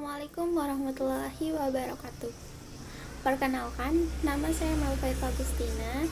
Assalamualaikum warahmatullahi wabarakatuh. Perkenalkan, nama saya Melvait Agustina,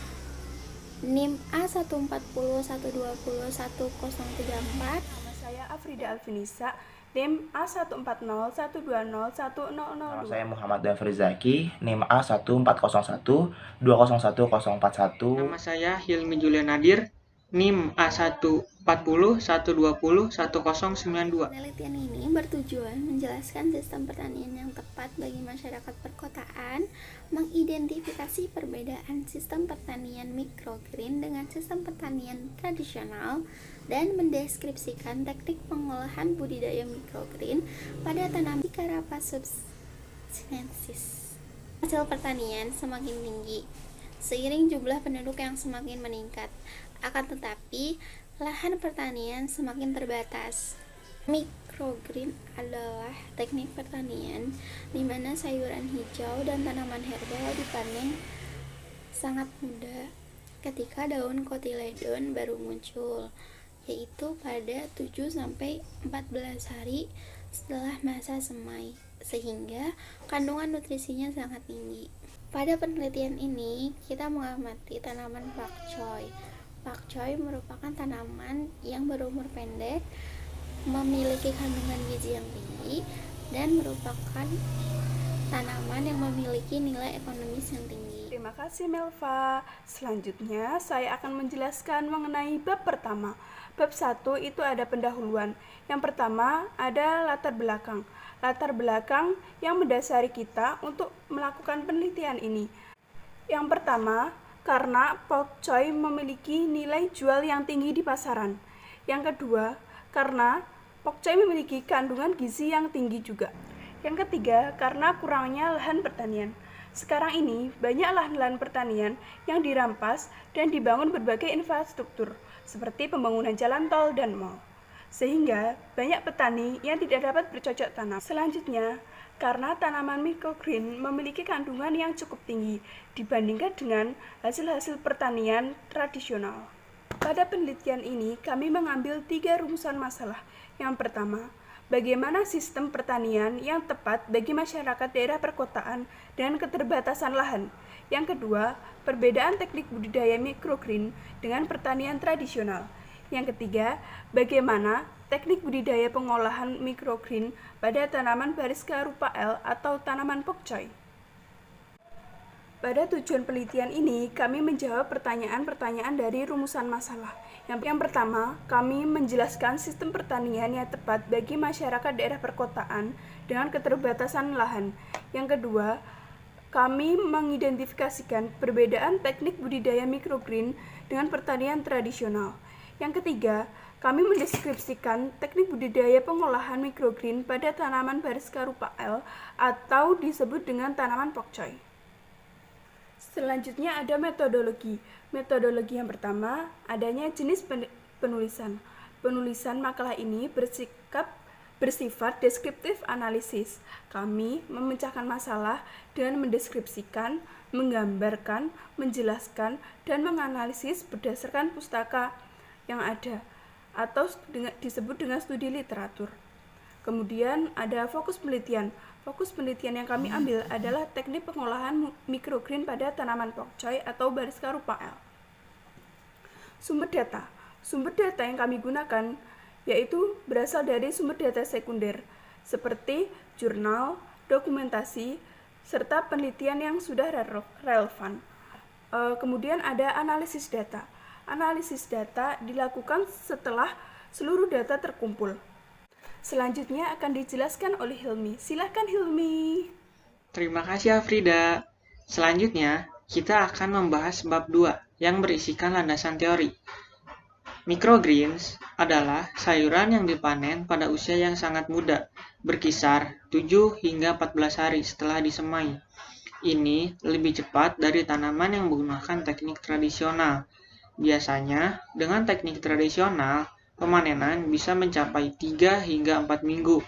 NIM A140120134. Nama saya Afrida Alfinisa, NIM A14012010002. Nama saya Muhammad Dafri Zaki, NIM A14012014041. Nama saya Hilmi Julian Nadir, NIM A14012010092. Penelitian ini bertujuan menjelaskan sistem pertanian yang tepat bagi masyarakat perkotaan, mengidentifikasi perbedaan sistem pertanian microgreen dengan sistem pertanian tradisional, dan mendeskripsikan teknik pengolahan budidaya microgreen pada tanaman Carapace subsinensis. Hasil pertanian semakin tinggi seiring jumlah penduduk yang semakin meningkat. Akan tetapi, lahan pertanian semakin terbatas. Microgreen adalah teknik pertanian di mana sayuran hijau dan tanaman herbal dipanen sangat muda ketika daun kotiledon baru muncul, yaitu pada 7-14 hari setelah masa semai, sehingga kandungan nutrisinya sangat tinggi. Pada penelitian ini, kita mengamati tanaman pakcoy. Pakcoy merupakan tanaman yang berumur pendek, memiliki kandungan gizi yang tinggi, dan merupakan tanaman yang memiliki nilai ekonomis yang tinggi. Terima kasih Melva. Selanjutnya saya akan menjelaskan mengenai bab pertama. Bab 1 itu ada pendahuluan. Yang pertama ada latar belakang. Latar belakang yang mendasari kita untuk melakukan penelitian ini. Yang pertama, karena pakcoy memiliki nilai jual yang tinggi di pasaran. Yang kedua, karena pakcoy memiliki kandungan gizi yang tinggi juga. Yang ketiga, karena kurangnya lahan pertanian. Sekarang ini, banyak lahan-lahan pertanian yang dirampas dan dibangun berbagai infrastruktur, seperti pembangunan jalan tol dan mal. Sehingga, banyak petani yang tidak dapat bercocok tanam. Selanjutnya, karena tanaman microgreen memiliki kandungan yang cukup tinggi dibandingkan dengan hasil-hasil pertanian tradisional. Pada penelitian ini, kami mengambil 3 rumusan masalah. Yang pertama, bagaimana sistem pertanian yang tepat bagi masyarakat daerah perkotaan dengan keterbatasan lahan. Yang kedua, perbedaan teknik budidaya microgreen dengan pertanian tradisional. Yang ketiga, bagaimana teknik budidaya pengolahan microgreen pada tanaman Barisca rupael atau tanaman pakcoy. Pada tujuan penelitian ini, kami menjawab pertanyaan-pertanyaan dari rumusan masalah. Yang pertama, kami menjelaskan sistem pertanian yang tepat bagi masyarakat daerah perkotaan dengan keterbatasan lahan. Yang kedua, kami mengidentifikasikan perbedaan teknik budidaya microgreen dengan pertanian tradisional. Yang ketiga, kami mendeskripsikan teknik budidaya pengolahan microgreen pada tanaman Barisca rupael atau disebut dengan tanaman pakcoy. Selanjutnya ada metodologi. Metodologi yang pertama, adanya jenis penulisan. Penulisan makalah ini bersifat deskriptif analisis. Kami memecahkan masalah dengan mendeskripsikan, menggambarkan, menjelaskan, dan menganalisis berdasarkan pustaka yang ada atau disebut dengan studi literatur. Kemudian ada fokus penelitian. Fokus penelitian yang kami ambil adalah teknik pengolahan microgreen pada tanaman pakcoy atau Barisca rupael. Sumber data. Sumber data yang kami gunakan yaitu berasal dari sumber data sekunder seperti jurnal, dokumentasi, serta penelitian yang sudah relevan. Kemudian ada analisis data. Analisis data dilakukan setelah seluruh data terkumpul. Selanjutnya akan dijelaskan oleh Hilmi. Silahkan Hilmi. Terima kasih Afrida. Selanjutnya, kita akan membahas bab 2 yang berisikan landasan teori. Microgreens adalah sayuran yang dipanen pada usia yang sangat muda, berkisar 7 hingga 14 hari setelah disemai. Ini lebih cepat dari tanaman yang menggunakan teknik tradisional. Biasanya, dengan teknik tradisional, pemanenan bisa mencapai 3 hingga 4 minggu.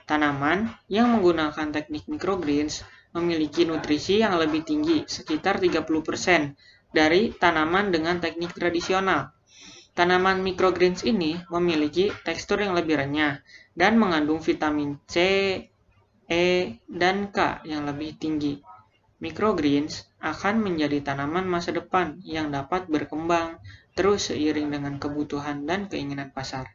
Tanaman yang menggunakan teknik microgreens memiliki nutrisi yang lebih tinggi, sekitar 30% dari tanaman dengan teknik tradisional. Tanaman microgreens ini memiliki tekstur yang lebih renyah dan mengandung vitamin C, E, dan K yang lebih tinggi. Microgreens akan menjadi tanaman masa depan yang dapat berkembang terus seiring dengan kebutuhan dan keinginan pasar.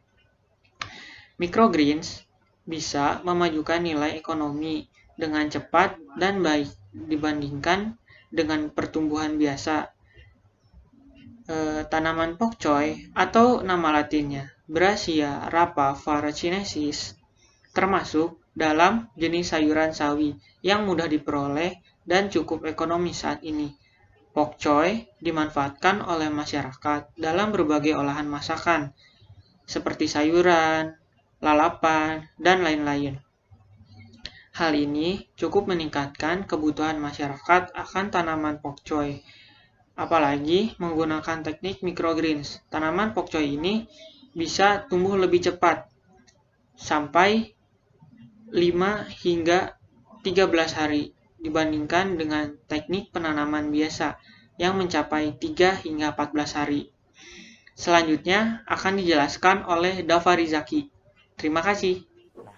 Microgreens bisa memajukan nilai ekonomi dengan cepat dan baik dibandingkan dengan pertumbuhan biasa. Tanaman pokcoy atau nama latinnya Brassica rapa farachinensis termasuk dalam jenis sayuran sawi yang mudah diperoleh dan cukup ekonomis saat ini. Pokcoy dimanfaatkan oleh masyarakat dalam berbagai olahan masakan, seperti sayuran, lalapan, dan lain-lain. Hal ini cukup meningkatkan kebutuhan masyarakat akan tanaman pokcoy. Apalagi menggunakan teknik microgreens, tanaman pokcoy ini bisa tumbuh lebih cepat, sampai 5 hingga 13 hari dibandingkan dengan teknik penanaman biasa yang mencapai 3 hingga 14 hari. Selanjutnya akan dijelaskan oleh Dava Rizaki. Terima kasih.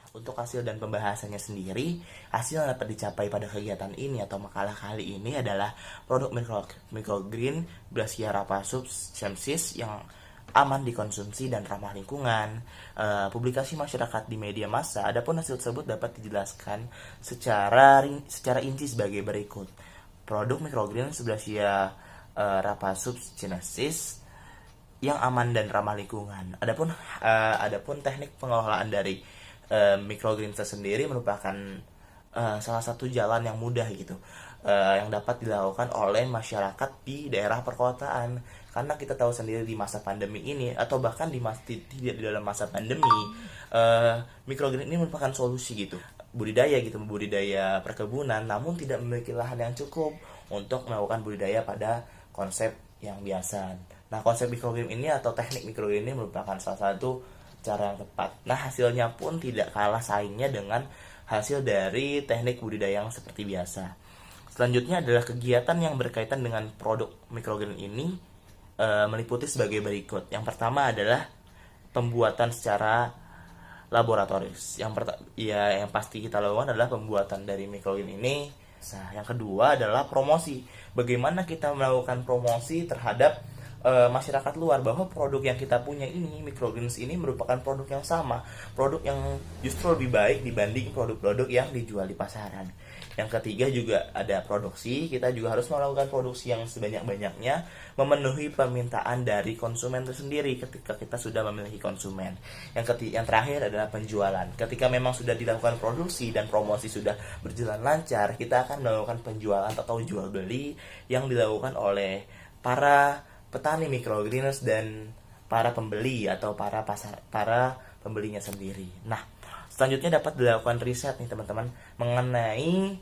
Untuk hasil dan pembahasannya sendiri, hasil yang dapat dicapai pada kegiatan ini atau makalah kali ini adalah produk microgreen Brassica rapa subsp yang aman dikonsumsi dan ramah lingkungan. Publikasi masyarakat di media massa. Adapun hasil tersebut dapat dijelaskan secara inti sebagai berikut. Produk microgreen Brassica rapa subsp yang aman dan ramah lingkungan. Adapun teknik pengelolaan dari microgreens sendiri merupakan salah satu jalan yang mudah gitu, yang dapat dilakukan oleh masyarakat di daerah perkotaan. Karena kita tahu sendiri di masa pandemi ini atau bahkan di dalam masa pandemi, microgreen ini merupakan solusi gitu, budidaya perkebunan, namun tidak memiliki lahan yang cukup untuk melakukan budidaya pada konsep yang biasa. Nah, konsep microgreen ini atau teknik microgreen ini merupakan salah satu cara yang tepat. Nah, hasilnya pun tidak kalah saingnya dengan hasil dari teknik budidaya yang seperti biasa. Selanjutnya adalah kegiatan yang berkaitan dengan produk microgreen ini meliputi sebagai berikut. Yang pertama adalah pembuatan secara laboratoris. Yang pasti kita lakukan adalah pembuatan dari microgreen ini. Nah, yang kedua adalah promosi. Bagaimana kita melakukan promosi terhadap masyarakat luar bahwa produk yang kita punya ini, microgreens ini merupakan produk yang sama, produk yang justru lebih baik dibanding produk-produk yang dijual di pasaran. Yang ketiga juga ada produksi. Kita juga harus melakukan produksi yang sebanyak-banyaknya, memenuhi permintaan dari konsumen tersendiri ketika kita sudah memiliki konsumen. Yang terakhir adalah penjualan. Ketika memang sudah dilakukan produksi dan promosi sudah berjalan lancar, kita akan melakukan penjualan atau jual beli yang dilakukan oleh para petani microgreens dan para pembeli atau para pembelinya sendiri. Nah, selanjutnya dapat dilakukan riset nih teman-teman mengenai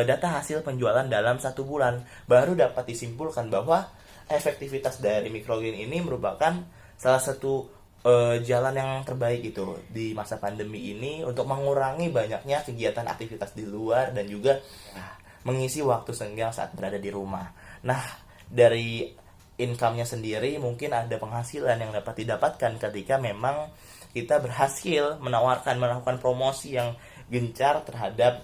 data hasil penjualan dalam 1 bulan. Baru dapat disimpulkan bahwa efektivitas dari microgreen ini merupakan salah satu jalan yang terbaik itu di masa pandemi ini untuk mengurangi banyaknya kegiatan aktivitas di luar dan juga mengisi waktu senggang saat berada di rumah. Nah, dari income-nya sendiri mungkin ada penghasilan yang dapat didapatkan ketika memang kita berhasil melakukan promosi yang gencar terhadap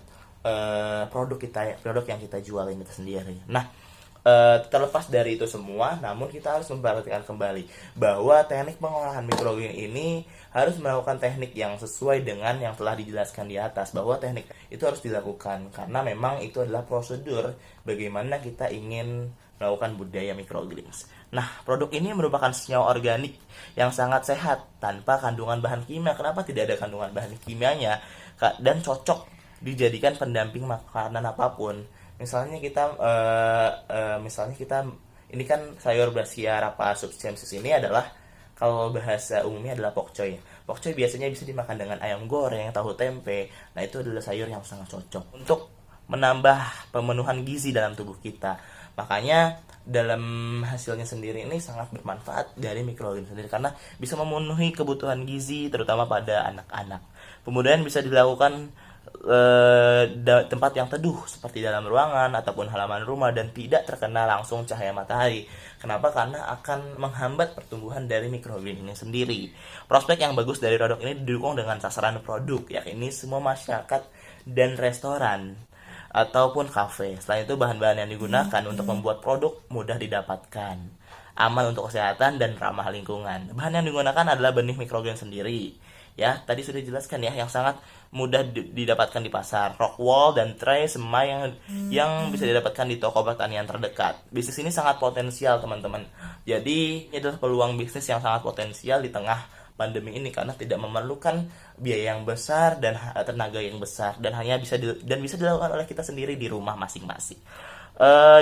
produk yang kita jual ini sendiri. Nah, terlepas dari itu semua, namun kita harus memperhatikan kembali bahwa teknik pengolahan microgreen ini harus melakukan teknik yang sesuai dengan yang telah dijelaskan di atas, bahwa teknik itu harus dilakukan karena memang itu adalah prosedur bagaimana kita ingin melakukan budidaya microgreens. Nah, produk ini merupakan senyawa organik yang sangat sehat tanpa kandungan bahan kimia. Kenapa tidak ada kandungan bahan kimianya dan cocok dijadikan pendamping makanan apapun. Misalnya kita ini kan sayur Brassica rapa subsp ini adalah, kalau bahasa umumnya adalah pokcoy. Pokcoy biasanya bisa dimakan dengan ayam goreng, tahu tempe. Nah, itu adalah sayur yang sangat cocok untuk menambah pemenuhan gizi dalam tubuh kita. Makanya dalam hasilnya sendiri ini sangat bermanfaat dari microgreen sendiri karena bisa memenuhi kebutuhan gizi terutama pada anak-anak. Kemudian bisa dilakukan tempat yang teduh seperti dalam ruangan ataupun halaman rumah dan tidak terkena langsung cahaya matahari. Kenapa? Karena akan menghambat pertumbuhan dari microgreen ini sendiri. Prospek yang bagus dari produk ini didukung dengan sasaran produk, yakni semua masyarakat dan restoran ataupun kafe. Selain itu, bahan-bahan yang digunakan untuk membuat produk mudah didapatkan, aman untuk kesehatan, dan ramah lingkungan. Bahan yang digunakan adalah benih mikrogreen sendiri. Ya, tadi sudah dijelaskan ya, yang sangat mudah didapatkan di pasar. Rockwool dan tray semai yang bisa didapatkan di toko pertanian terdekat. Bisnis ini sangat potensial, teman-teman. Jadi, ini adalah peluang bisnis yang sangat potensial di tengah pandemi ini karena tidak memerlukan biaya yang besar dan tenaga yang besar, dan hanya bisa dilakukan oleh kita sendiri di rumah masing-masing.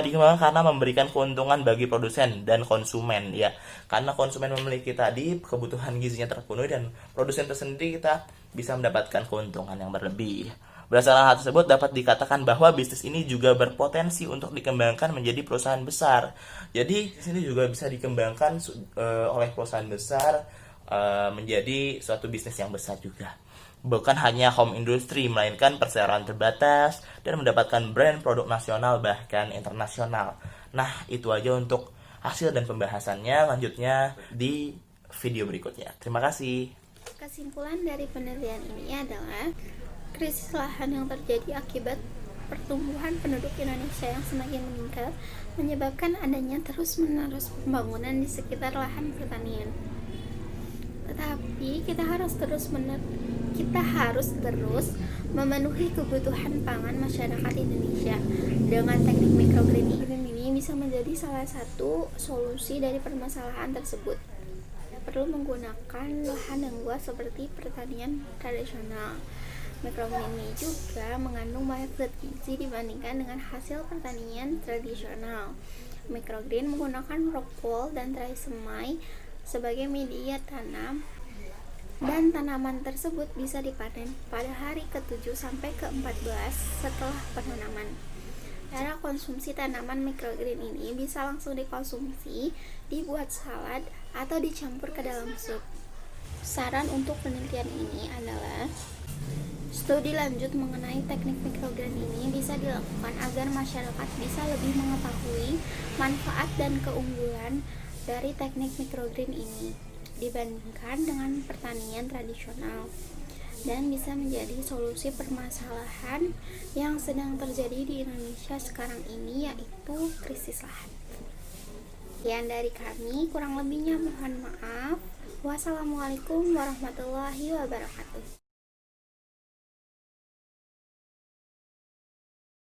Dikembangkan karena memberikan keuntungan bagi produsen dan konsumen, ya, karena konsumen memiliki tadi kebutuhan gizinya terpenuhi, dan produsen tersendiri kita bisa mendapatkan keuntungan yang berlebih. Berdasarkan hal tersebut, dapat dikatakan bahwa bisnis ini juga berpotensi untuk dikembangkan menjadi perusahaan besar. Jadi di sini juga bisa dikembangkan oleh perusahaan besar menjadi suatu bisnis yang besar juga. Bukan hanya home industry, melainkan perseroan terbatas dan mendapatkan brand produk nasional bahkan internasional. Nah, itu aja untuk hasil dan pembahasannya. Lanjutnya di video berikutnya. Terima kasih. Kesimpulan dari penelitian ini adalah krisis lahan yang terjadi akibat pertumbuhan penduduk Indonesia yang semakin meningkat menyebabkan adanya terus-menerus pembangunan di sekitar lahan pertanian. Tetapi kita harus terus memenuhi kebutuhan pangan masyarakat Indonesia. Dengan teknik microgreen ini bisa menjadi salah satu solusi dari permasalahan tersebut. Tidak perlu menggunakan lahan yang luas seperti pertanian tradisional. Microgreen ini juga mengandung banyak zat gizi dibandingkan dengan hasil pertanian tradisional. Microgreen menggunakan rockwool dan tray semai sebagai media tanam, dan tanaman tersebut bisa dipanen pada hari ke-7 sampai ke-14 setelah penanaman. Cara konsumsi tanaman microgreen ini bisa langsung dikonsumsi, dibuat salad, atau dicampur ke dalam sup. Saran untuk penelitian ini adalah studi lanjut mengenai teknik microgreen ini bisa dilakukan agar masyarakat bisa lebih mengetahui manfaat dan keunggulan dari teknik microgreen ini dibandingkan dengan pertanian tradisional, dan bisa menjadi solusi permasalahan yang sedang terjadi di Indonesia sekarang ini, yaitu krisis lahan. Sekian dari kami, kurang lebihnya mohon maaf. Wassalamualaikum warahmatullahi wabarakatuh.